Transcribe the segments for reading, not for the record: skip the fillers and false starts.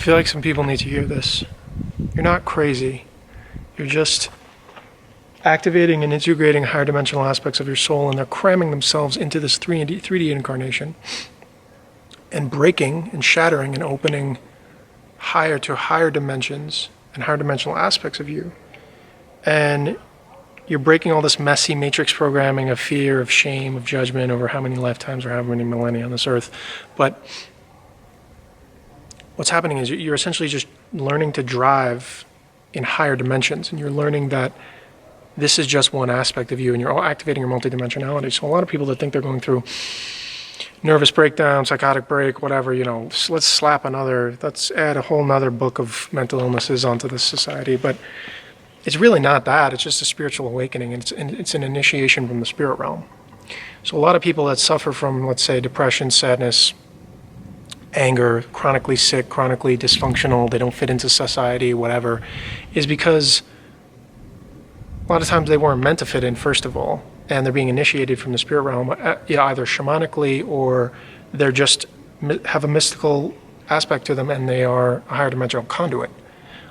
feel like some people need to hear this. You're not crazy. You're just activating and integrating higher dimensional aspects of your soul, and they're cramming themselves into this 3D incarnation and breaking and shattering and opening higher to higher dimensions and higher dimensional aspects of you. And you're breaking all this messy matrix programming of fear, of shame, of judgment over how many lifetimes or how many millennia on this earth. But what's happening is you're essentially just learning to drive in higher dimensions, and you're learning that this is just one aspect of you, and you're all activating your multidimensionality. So a lot of people that think they're going through nervous breakdown, psychotic break, whatever, let's add a whole nother book of mental illnesses onto this society. But it's really not that. It's just a spiritual awakening, and it's an initiation from the spirit realm. So a lot of people that suffer from, let's say, depression, sadness, anger, chronically sick, chronically dysfunctional, they don't fit into society, whatever, is because a lot of times they weren't meant to fit in, first of all, and they're being initiated from the spirit realm, either shamanically or they're just have a mystical aspect to them, and they are a higher dimensional conduit.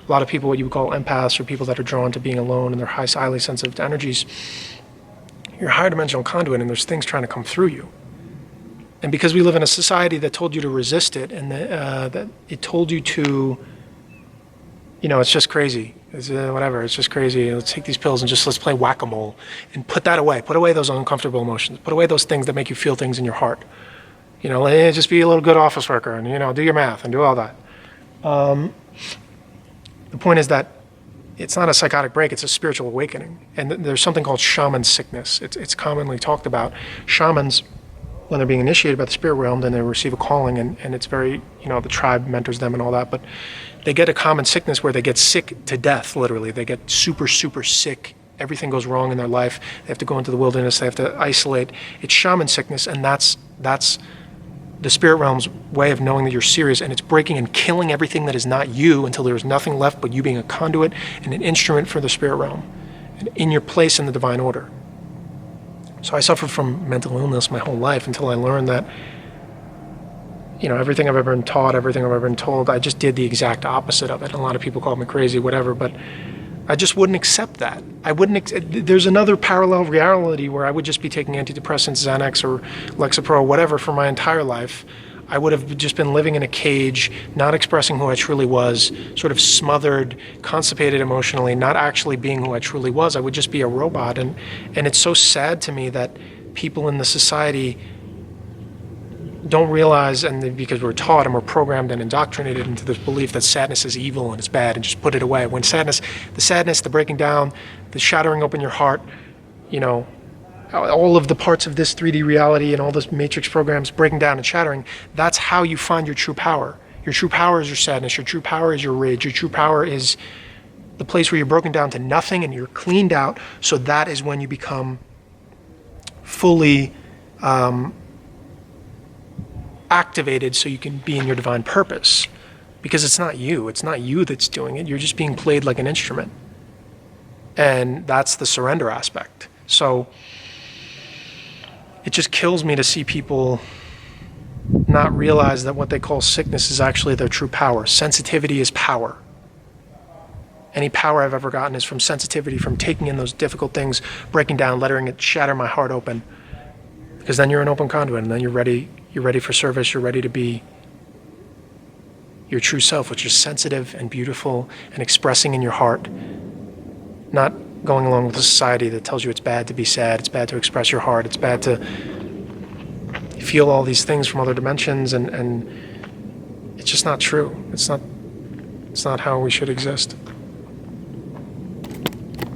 A lot of people, what you would call empaths, or people that are drawn to being alone and they're highly sensitive to energies, you're a higher dimensional conduit, and there's things trying to come through you. And because we live in a society that told you to resist it, and that it told you to, it's just crazy. It's whatever, it's just crazy. Let's take these pills and let's play whack-a-mole and put that away. Put away those uncomfortable emotions. Put away those things that make you feel things in your heart. Just be a little good office worker and, do your math and do all that. The point is that it's not a psychotic break, it's a spiritual awakening. And there's something called shaman sickness. It's commonly talked about. Shamans, when they're being initiated by the spirit realm, then they receive a calling, and it's very, the tribe mentors them and all that, but they get a common sickness where they get sick to death, literally. They get super, super sick. Everything goes wrong in their life. They have to go into the wilderness. They have to isolate. It's shaman sickness, and that's the spirit realm's way of knowing that you're serious, and it's breaking and killing everything that is not you until there's nothing left but you being a conduit and an instrument for the spirit realm, and in your place in the divine order. So I suffered from mental illness my whole life until I learned that everything I've ever been taught, everything I've ever been told, I just did the exact opposite of it. A lot of people call me crazy, whatever, but I just wouldn't accept that. There's another parallel reality where I would just be taking antidepressants, Xanax or Lexapro, whatever, for my entire life. I would have just been living in a cage, not expressing who I truly was, sort of smothered, constipated emotionally, not actually being who I truly was. I would just be a robot. And it's so sad to me that people in the society don't realize, and because we're taught and we're programmed and indoctrinated into this belief that sadness is evil and it's bad and just put it away. When the sadness, the breaking down, the shattering open your heart, all of the parts of this 3D reality and all this matrix programs breaking down and shattering, that's how you find your true power. Your true power is your sadness. Your true power is your rage. Your true power is the place where you're broken down to nothing and you're cleaned out. So that is when you become fully activated, so you can be in your divine purpose. Because it's not you. It's not you that's doing it. You're just being played like an instrument. And that's the surrender aspect. So it just kills me to see people not realize that what they call sickness is actually their true power. Sensitivity is power. Any power I've ever gotten is from sensitivity, from taking in those difficult things, breaking down, letting it shatter my heart open. Because then you're an open conduit, and then you're ready for service, you're ready to be your true self, which is sensitive and beautiful and expressing in your heart, not going along with a society that tells you it's bad to be sad, it's bad to express your heart, it's bad to feel all these things from other dimensions, and it's just not true. It's not how we should exist.